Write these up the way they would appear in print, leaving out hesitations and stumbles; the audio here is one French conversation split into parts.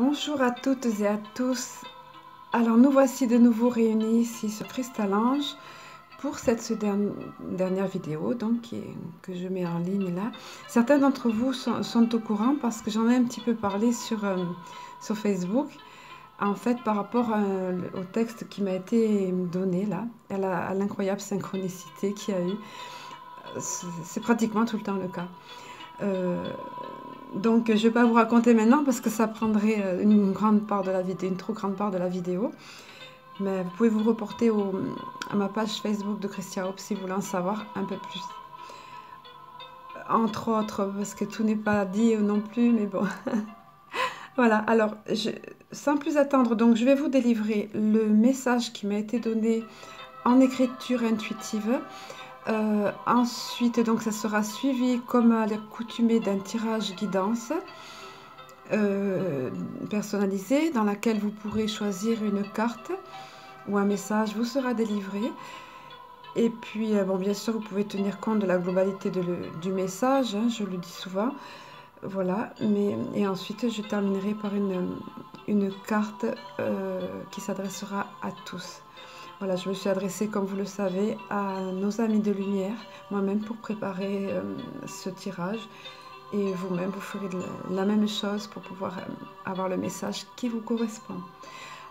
Bonjour à toutes et à tous. Alors nous voici de nouveau réunis ici sur Cristal-Ange pour cette dernière vidéo que je mets en ligne là. Certains d'entre vous sont au courant parce que j'en ai un petit peu parlé sur Facebook. En fait, par rapport au texte qui m'a été donné là, à l'incroyable synchronicité qu'il y a eu. C'est pratiquement tout le temps le cas. Donc je ne vais pas vous raconter maintenant parce que ça prendrait une grande part de la vidéo, une trop grande part de la vidéo. Mais vous pouvez vous reporter à ma page Facebook de Christia Hope si vous voulez en savoir un peu plus. Entre autres, parce que tout n'est pas dit non plus, mais bon. Voilà, alors, sans plus attendre, donc je vais vous délivrer le message qui m'a été donné en écriture intuitive. Ensuite, donc, ça sera suivi, comme à l'accoutumée, d'un tirage guidance personnalisé, dans laquelle vous pourrez choisir une carte ou un message vous sera délivré. Et puis, bon, bien sûr, vous pouvez tenir compte de la globalité du message, hein, je le dis souvent. Voilà, et ensuite, je terminerai par une carte qui s'adressera à tous. Voilà, je me suis adressée, comme vous le savez, à nos amis de lumière, moi-même pour préparer ce tirage. Et vous-même, vous ferez la même chose pour pouvoir avoir le message qui vous correspond.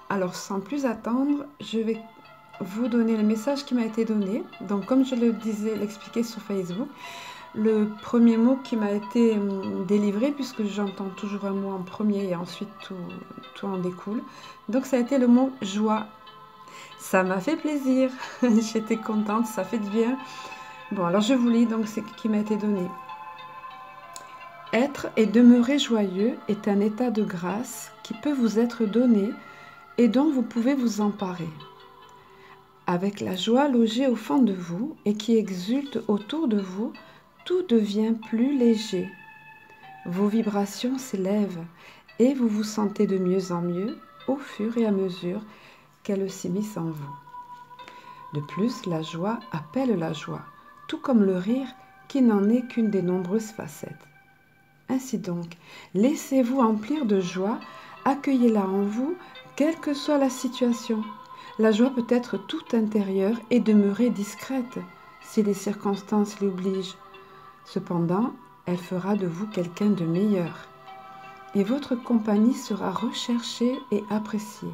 Alors, sans plus attendre, je vais vous donner le message qui m'a été donné. Donc, comme je le disais, l'expliquer sur Facebook, le premier mot qui m'a été délivré, puisque j'entends toujours un mot en premier et ensuite tout en découle. Donc, ça a été le mot joie. Ça m'a fait plaisir, j'étais contente, ça fait du bien. Bon, alors je vous lis donc ce qui m'a été donné. Être et demeurer joyeux est un état de grâce qui peut vous être donné et dont vous pouvez vous emparer. Avec la joie logée au fond de vous et qui exulte autour de vous, tout devient plus léger. Vos vibrations s'élèvent et vous vous sentez de mieux en mieux au fur et à mesure qu'elle s'immisce en vous. De plus, la joie appelle la joie, tout comme le rire qui n'en est qu'une des nombreuses facettes. Ainsi donc, laissez-vous emplir de joie, accueillez-la en vous, quelle que soit la situation. La joie peut être tout intérieure et demeurer discrète, si les circonstances l'obligent. Cependant, elle fera de vous quelqu'un de meilleur, et votre compagnie sera recherchée et appréciée.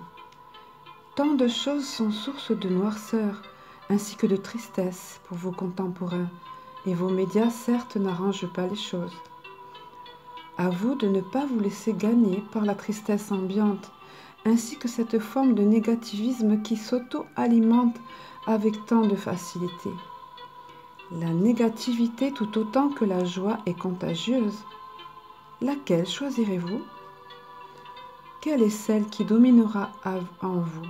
Tant de choses sont source de noirceur, ainsi que de tristesse pour vos contemporains, et vos médias certes n'arrangent pas les choses. À vous de ne pas vous laisser gagner par la tristesse ambiante, ainsi que cette forme de négativisme qui s'auto-alimente avec tant de facilité. La négativité tout autant que la joie est contagieuse. Laquelle choisirez-vous? Quelle est celle qui dominera en vous?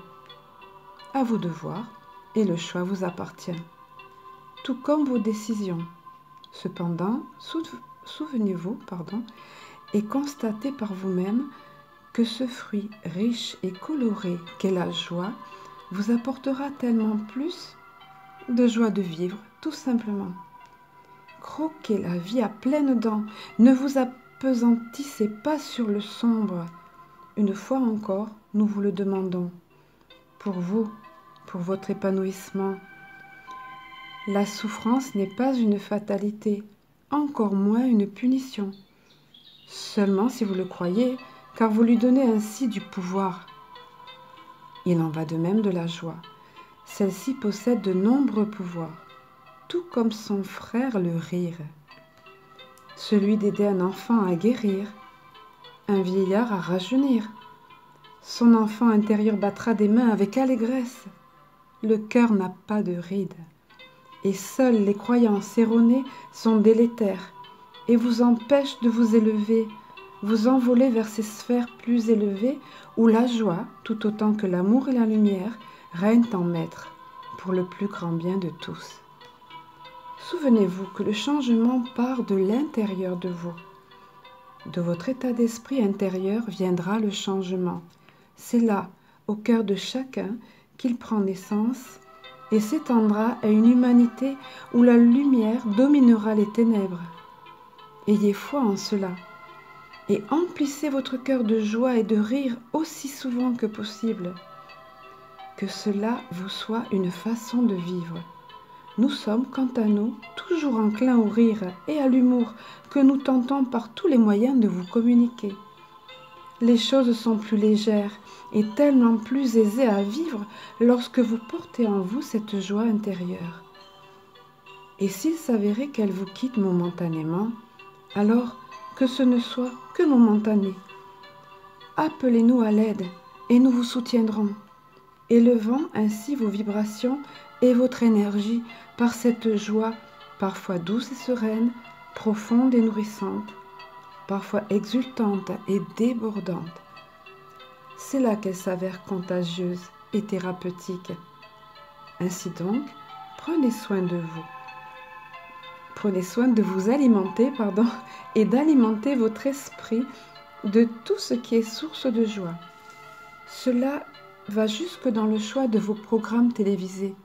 À vous de voir, et le choix vous appartient, tout comme vos décisions. Cependant, souvenez-vous, et constatez par vous-même que ce fruit riche et coloré qu'est la joie vous apportera tellement plus de joie de vivre, tout simplement. Croquez la vie à pleines dents, ne vous appesantissez pas sur le sombre. Une fois encore, nous vous le demandons. Pour vous, pour votre épanouissement. La souffrance n'est pas une fatalité, encore moins une punition. Seulement si vous le croyez, car vous lui donnez ainsi du pouvoir. Il en va de même de la joie. Celle-ci possède de nombreux pouvoirs, tout comme son frère le rire. Celui d'aider un enfant à guérir, un vieillard à rajeunir. Son enfant intérieur battra des mains avec allégresse. Le cœur n'a pas de rides, et seules les croyances erronées sont délétères et vous empêchent de vous élever, vous envoler vers ces sphères plus élevées où la joie, tout autant que l'amour et la lumière, règnent en maître pour le plus grand bien de tous. Souvenez-vous que le changement part de l'intérieur de vous. De votre état d'esprit intérieur viendra le changement. C'est là, au cœur de chacun, qu'il prend naissance et s'étendra à une humanité où la lumière dominera les ténèbres. Ayez foi en cela. et emplissez votre cœur de joie et de rire aussi souvent que possible. Que cela vous soit une façon de vivre. Nous sommes, quant à nous, toujours enclins au rire et à l'humour que nous tentons par tous les moyens de vous communiquer. Les choses sont plus légères et tellement plus aisées à vivre lorsque vous portez en vous cette joie intérieure. Et s'il s'avérait qu'elle vous quitte momentanément, alors que ce ne soit que momentané. Appelez-nous à l'aide et nous vous soutiendrons, élevant ainsi vos vibrations et votre énergie par cette joie parfois douce et sereine, profonde et nourrissante, parfois exultante et débordante. C'est là qu'elle s'avère contagieuse et thérapeutique. Ainsi donc, prenez soin de vous. Prenez soin de vous alimenter, et d'alimenter votre esprit de tout ce qui est source de joie. Cela va jusque dans le choix de vos programmes télévisés.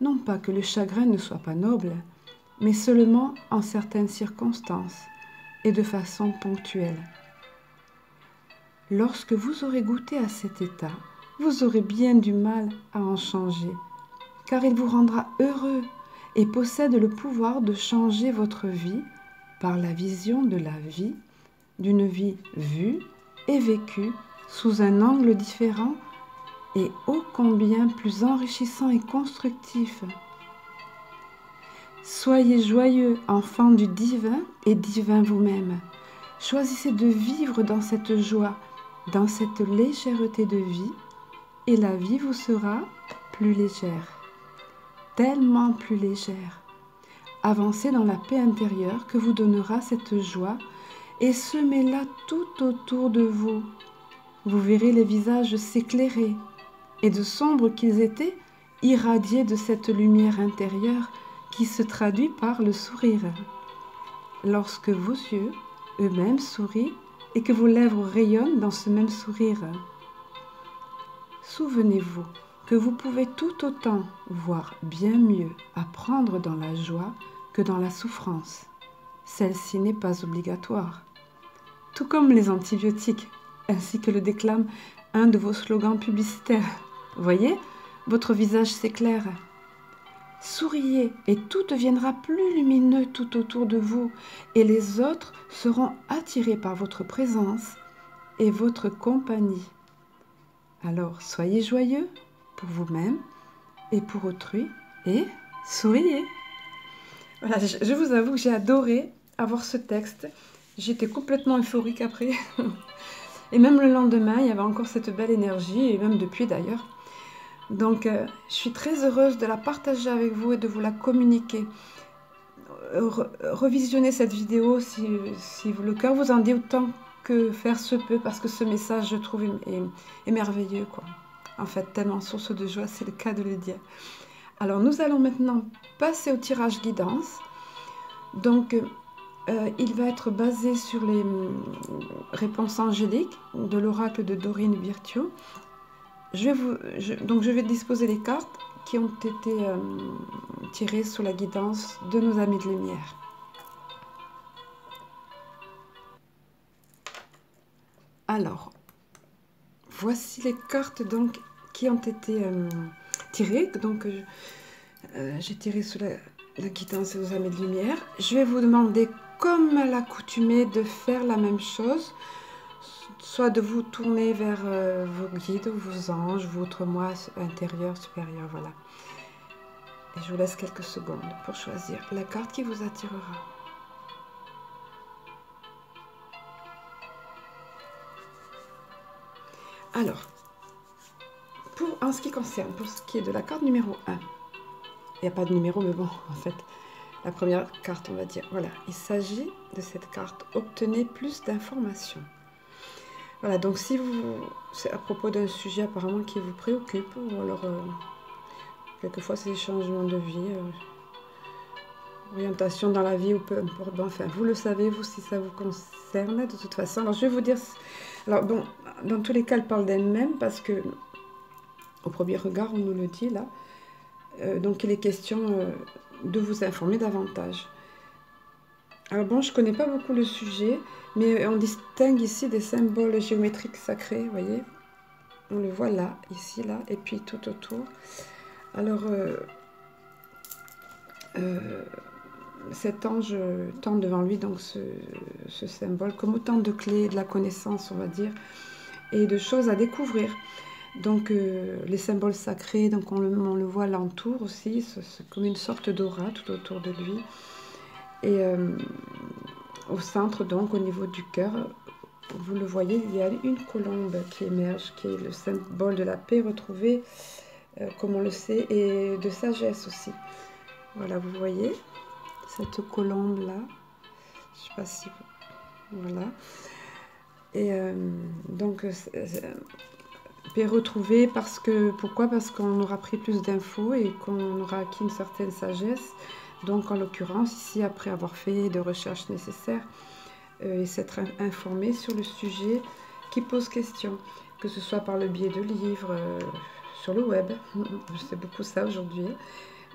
Non pas que le chagrin ne soit pas noble, mais seulement en certaines circonstances et de façon ponctuelle. Lorsque vous aurez goûté à cet état, vous aurez bien du mal à en changer, car il vous rendra heureux et possède le pouvoir de changer votre vie par la vision de la vie, d'une vie vue et vécue sous un angle différent et ô combien plus enrichissant et constructif. Soyez joyeux, enfants du divin et divin vous-même. Choisissez de vivre dans cette joie, dans cette légèreté de vie, et la vie vous sera plus légère, tellement plus légère. Avancez dans la paix intérieure que vous donnera cette joie et semez-la tout autour de vous. Vous verrez les visages s'éclairer et de sombres qu'ils étaient, irradiés de cette lumière intérieure qui se traduit par le sourire. Lorsque vos yeux, eux-mêmes, sourient et que vos lèvres rayonnent dans ce même sourire. Souvenez-vous que vous pouvez tout autant, voire bien mieux, apprendre dans la joie que dans la souffrance. Celle-ci n'est pas obligatoire. Tout comme les antibiotiques, ainsi que le déclame un de vos slogans publicitaires. Voyez, votre visage s'éclaire. Souriez et tout deviendra plus lumineux tout autour de vous et les autres seront attirés par votre présence et votre compagnie. Alors soyez joyeux pour vous-même et pour autrui et souriez. Voilà, je vous avoue que j'ai adoré avoir ce texte. J'étais complètement euphorique après. Et même le lendemain, il y avait encore cette belle énergie et même depuis d'ailleurs. Donc, je suis très heureuse de la partager avec vous et de vous la communiquer. Revisionnez cette vidéo si le cœur vous en dit autant que faire se peut, parce que ce message, je trouve, est merveilleux, quoi. En fait, tellement source de joie, c'est le cas de le dire. Alors, nous allons maintenant passer au tirage guidance. Donc, il va être basé sur les réponses angéliques de l'oracle de Dorine Virtue. Donc je vais disposer les cartes qui ont été tirées sous la guidance de nos amis de lumière. Alors, voici les cartes donc qui ont été tirées. Donc j'ai tiré sous la guidance de nos amis de lumière. Je vais vous demander, comme à l'accoutumée, de faire la même chose. Soit de vous tourner vers vos guides, vos anges, votre moi intérieur, supérieur, voilà. Et je vous laisse quelques secondes pour choisir la carte qui vous attirera. Alors, en ce qui concerne, pour ce qui est de la carte numéro 1, il n'y a pas de numéro, mais bon, en fait, la première carte, on va dire, voilà, il s'agit de cette carte, obtenez plus d'informations. Voilà, donc si c'est à propos d'un sujet apparemment qui vous préoccupe, ou alors quelquefois c'est des changements de vie, orientation dans la vie, ou peu importe, bon, enfin vous le savez, vous, si ça vous concerne, de toute façon. Alors je vais vous dire, alors bon, dans tous les cas elle parle d'elle-même, parce que au premier regard on nous le dit là, donc il est question de vous informer davantage. Alors bon, je connais pas beaucoup le sujet, mais on distingue ici des symboles géométriques sacrés, vous voyez. On le voit là, ici, là, et puis tout autour. Alors, cet ange tend devant lui donc ce symbole comme autant de clés de la connaissance, on va dire, et de choses à découvrir. Donc les symboles sacrés, donc on le voit l'entour aussi, c'est comme une sorte d'aura tout autour de lui. Et au centre, donc au niveau du cœur, vous le voyez, il y a une colombe qui émerge, qui est le symbole de la paix retrouvée, comme on le sait, et de sagesse aussi. Voilà, vous voyez cette colombe-là. Je ne sais pas si... Voilà. Et donc, paix retrouvée parce que... Pourquoi? Parce qu'on aura pris plus d'infos et qu'on aura acquis une certaine sagesse. Donc, en l'occurrence, ici, après avoir fait des recherches nécessaires, et s'être informé sur le sujet qui pose question, que ce soit par le biais de livres, sur le web, je sais beaucoup ça aujourd'hui,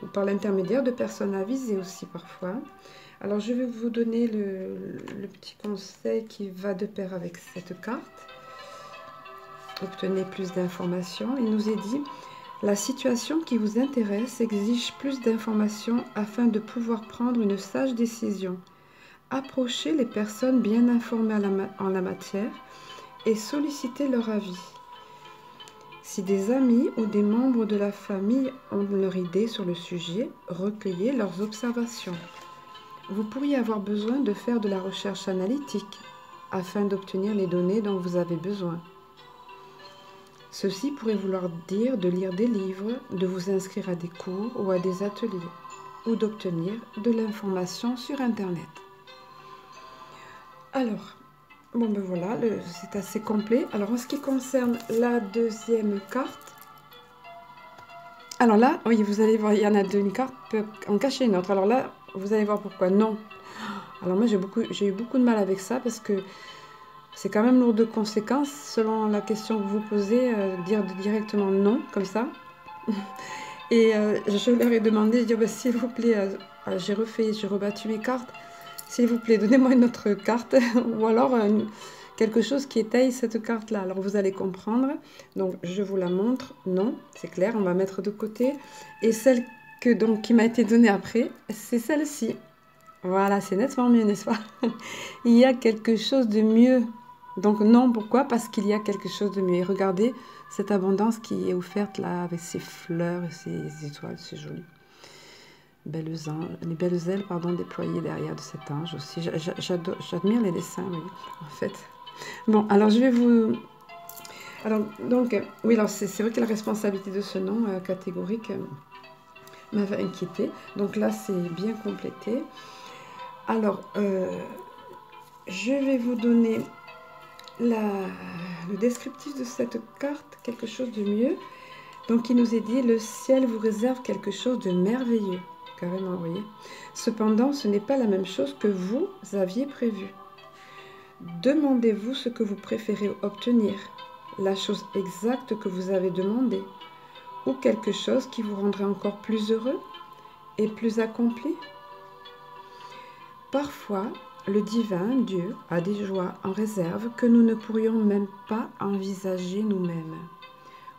ou par l'intermédiaire de personnes avisées aussi parfois. Alors je vais vous donner le petit conseil qui va de pair avec cette carte. Obtenez plus d'informations. Il nous est dit: la situation qui vous intéresse exige plus d'informations afin de pouvoir prendre une sage décision. Approchez les personnes bien informées en la matière et sollicitez leur avis. Si des amis ou des membres de la famille ont leur idée sur le sujet, recueillez leurs observations. Vous pourriez avoir besoin de faire de la recherche analytique afin d'obtenir les données dont vous avez besoin. Ceci pourrait vouloir dire de lire des livres, de vous inscrire à des cours ou à des ateliers, ou d'obtenir de l'information sur Internet. Alors, bon ben voilà, c'est assez complet. Alors en ce qui concerne la deuxième carte, alors là, oui, vous allez voir, il y en a deux, une carte peut en cacher une autre. Alors là, vous allez voir pourquoi. Non. Alors moi, j'ai eu beaucoup de mal avec ça parce que c'est quand même lourd de conséquences. Selon la question que vous posez, dire directement non, comme ça. Et je leur ai demandé, je dis, bah, s'il vous plaît, j'ai rebattu mes cartes. S'il vous plaît, donnez-moi une autre carte ou alors quelque chose qui étaye cette carte-là. Alors vous allez comprendre. Donc je vous la montre. Non, c'est clair, on va mettre de côté. Et celle qui m'a été donnée après, c'est celle-ci. Voilà, c'est nettement mieux, n'est-ce pas? Il y a quelque chose de mieux. Donc non, pourquoi? Parce qu'il y a quelque chose de mieux. Et regardez cette abondance qui est offerte là avec ces fleurs et ces étoiles, c'est joli. Les belles ailes déployées derrière de cet ange aussi. J'admire les dessins, oui, en fait. Bon, alors je vais vous... Alors, donc, oui, alors c'est vrai que la responsabilité de ce nom catégorique m'avait inquiété. Donc là, c'est bien complété. Alors, je vais vous donner le descriptif de cette carte, quelque chose de mieux. Donc, il nous est dit, le ciel vous réserve quelque chose de merveilleux. Carrément, vous voyez. Cependant, ce n'est pas la même chose que vous aviez prévu. Demandez-vous ce que vous préférez obtenir, la chose exacte que vous avez demandée, ou quelque chose qui vous rendrait encore plus heureux et plus accompli. Parfois, le divin, Dieu, a des joies en réserve que nous ne pourrions même pas envisager nous-mêmes.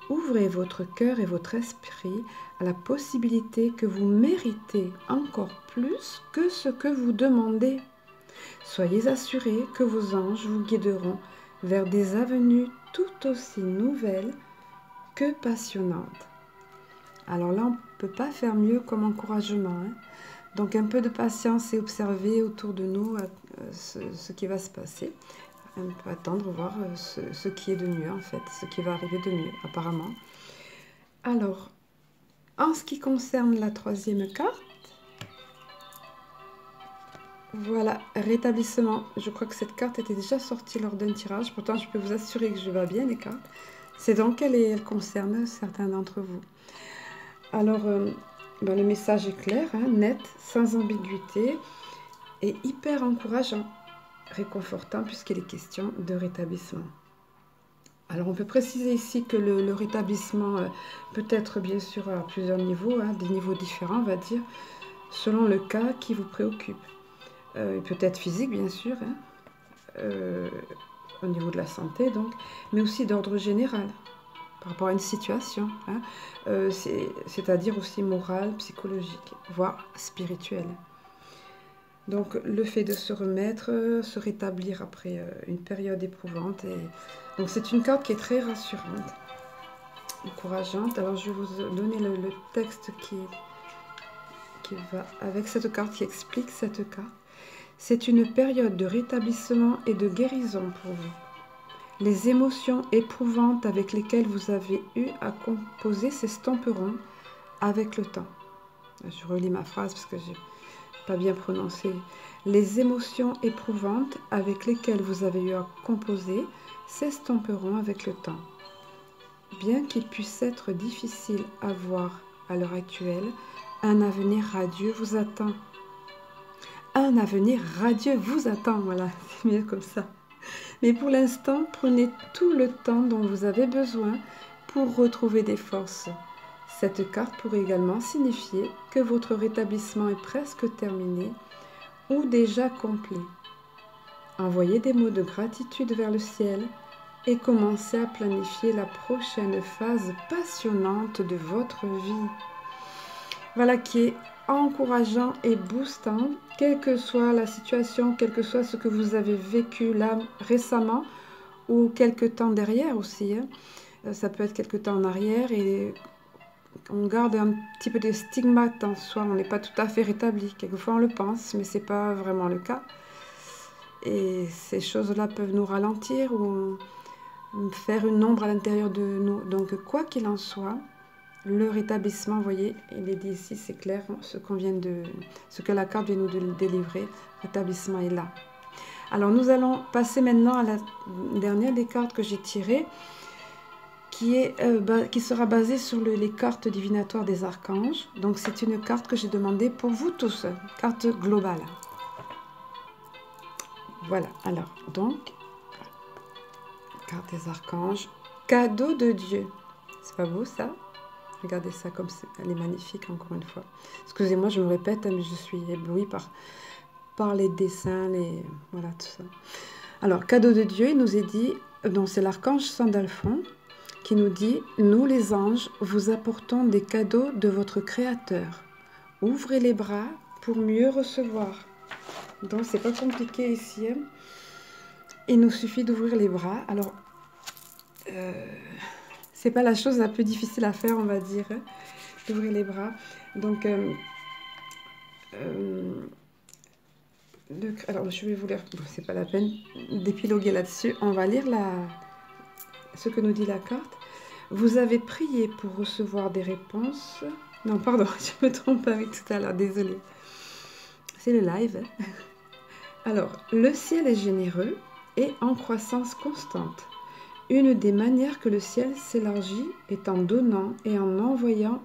Ouvrez votre cœur et votre esprit à la possibilité que vous méritez encore plus que ce que vous demandez. Soyez assurés que vos anges vous guideront vers des avenues tout aussi nouvelles que passionnantes. Alors là, on ne peut pas faire mieux comme encouragement, hein. Donc un peu de patience et observer autour de nous ce qui va se passer. On peut attendre, voir ce qui est de mieux en fait, ce qui va arriver de mieux apparemment. Alors, en ce qui concerne la troisième carte, voilà, rétablissement. Je crois que cette carte était déjà sortie lors d'un tirage, pourtant je peux vous assurer que je vais bien les cartes. C'est donc elle concerne certains d'entre vous. Alors, le message est clair, hein, net, sans ambiguïté et hyper encourageant, réconfortant puisqu'il est question de rétablissement. Alors on peut préciser ici que le rétablissement peut être bien sûr à plusieurs niveaux, hein, des niveaux différents on va dire, selon le cas qui vous préoccupe. peut-être physique bien sûr, hein, au niveau de la santé donc, mais aussi d'ordre général, par rapport à une situation, hein, c'est-à-dire aussi morale, psychologique, voire spirituelle. Donc le fait de se remettre, se rétablir après une période éprouvante. Donc c'est une carte qui est très rassurante, encourageante. Alors je vais vous donner le texte qui va avec cette carte, qui explique cette carte. C'est une période de rétablissement et de guérison pour vous. Les émotions éprouvantes avec lesquelles vous avez eu à composer s'estomperont avec le temps. Je relis ma phrase parce que je n'ai pas bien prononcé. Les émotions éprouvantes avec lesquelles vous avez eu à composer s'estomperont avec le temps. Bien qu'il puisse être difficile à voir à l'heure actuelle, un avenir radieux vous attend. Un avenir radieux vous attend, voilà, c'est mieux comme ça. Mais pour l'instant, prenez tout le temps dont vous avez besoin pour retrouver des forces. Cette carte pourrait également signifier que votre rétablissement est presque terminé ou déjà complet. Envoyez des mots de gratitude vers le ciel et commencez à planifier la prochaine phase passionnante de votre vie. Voilà qui est encourageant et boostant, quelle que soit la situation, quel que soit ce que vous avez vécu là récemment ou quelque temps derrière aussi, hein. Ça peut être quelque temps en arrière et on garde un petit peu des stigmates en soi, on n'est pas tout à fait rétabli. Quelquefois on le pense, mais ce n'est pas vraiment le cas. Et ces choses-là peuvent nous ralentir ou faire une ombre à l'intérieur de nous. Donc quoi qu'il en soit, le rétablissement, vous voyez, il est dit ici, c'est clair, ce que la carte vient nous délivrer, rétablissement est là. Alors nous allons passer maintenant à la dernière des cartes que j'ai tirées, qui sera basée sur les cartes divinatoires des archanges. Donc c'est une carte que j'ai demandée pour vous tous, carte globale. Voilà, alors donc, carte des archanges, cadeau de Dieu. C'est pas beau ça? Regardez ça comme elle est magnifique encore une fois. Excusez-moi, je me répète, mais je suis éblouie par les dessins, voilà tout ça. Alors, cadeau de Dieu, il nous est dit, donc c'est l'archange Sandalphon qui nous dit, nous les anges, vous apportons des cadeaux de votre Créateur. Ouvrez les bras pour mieux recevoir. Donc, c'est pas compliqué ici. Hein. Il nous suffit d'ouvrir les bras. Alors, c'est pas la chose la plus difficile à faire, on va dire, hein, d'ouvrir les bras. Donc, alors je vais vous lire, bon, c'est pas la peine d'épiloguer là-dessus. On va lire ce que nous dit la carte. Vous avez prié pour recevoir des réponses. Non, pardon, je me trompe avec tout à l'heure, désolée. C'est le live. Alors, le ciel est généreux et en croissance constante. Une des manières que le ciel s'élargit est en donnant et en envoyant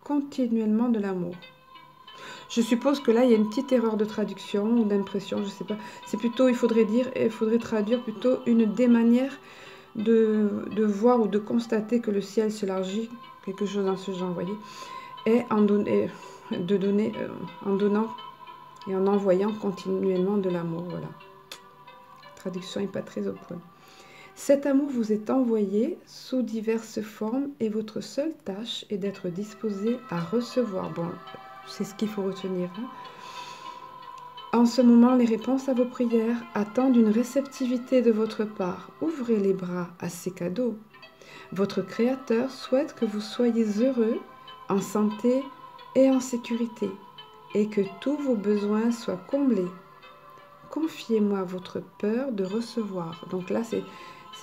continuellement de l'amour. Je suppose que là, il y a une petite erreur de traduction ou d'impression, je ne sais pas. C'est plutôt, il faudrait traduire plutôt une des manières de voir ou de constater que le ciel s'élargit, quelque chose dans ce genre, vous voyez, et en donnant et en envoyant continuellement de l'amour, voilà. La traduction n'est pas très au point. Cet amour vous est envoyé sous diverses formes et votre seule tâche est d'être disposé à recevoir. Bon, c'est ce qu'il faut retenir. Hein. En ce moment, les réponses à vos prières attendent une réceptivité de votre part. Ouvrez les bras à ces cadeaux. Votre Créateur souhaite que vous soyez heureux, en santé et en sécurité, et que tous vos besoins soient comblés. Confiez-moi votre peur de recevoir. Donc là, c'est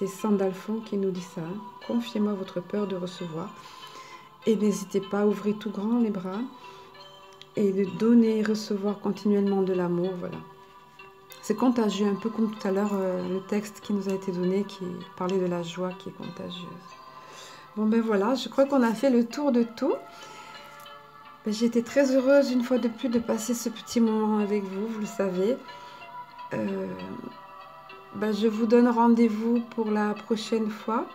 Sandalphon qui nous dit ça. Hein. Confiez-moi votre peur de recevoir. Et n'hésitez pas à ouvrir tout grand les bras et de donner et recevoir continuellement de l'amour. Voilà. C'est contagieux, un peu comme tout à l'heure, le texte qui nous a été donné, qui parlait de la joie qui est contagieuse. Bon ben voilà, je crois qu'on a fait le tour de tout. Ben, j'ai été très heureuse une fois de plus de passer ce petit moment avec vous, vous le savez. Ben, je vous donne rendez-vous pour la prochaine fois,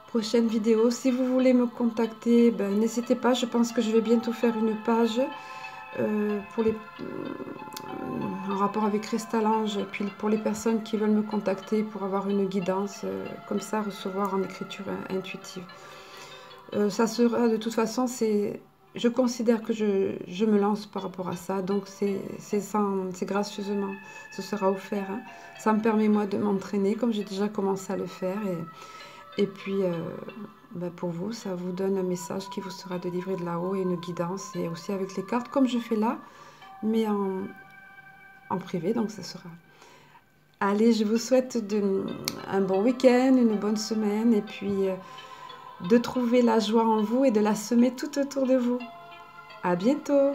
prochaine vidéo. Si vous voulez me contacter, ben, n'hésitez pas, je pense que je vais bientôt faire une page en rapport avec Cristalange, et puis pour les personnes qui veulent me contacter pour avoir une guidance, comme ça, recevoir en écriture intuitive. Ça sera de toute façon, je considère que je me lance par rapport à ça, donc c'est gracieusement, ce sera offert. Hein. Ça me permet moi de m'entraîner, comme j'ai déjà commencé à le faire, et puis pour vous, ça vous donne un message qui vous sera délivré de là-haut et une guidance, et aussi avec les cartes, comme je fais là, mais en privé, donc ça sera. Allez, je vous souhaite un bon week-end, une bonne semaine, et puis de trouver la joie en vous et de la semer tout autour de vous. À bientôt!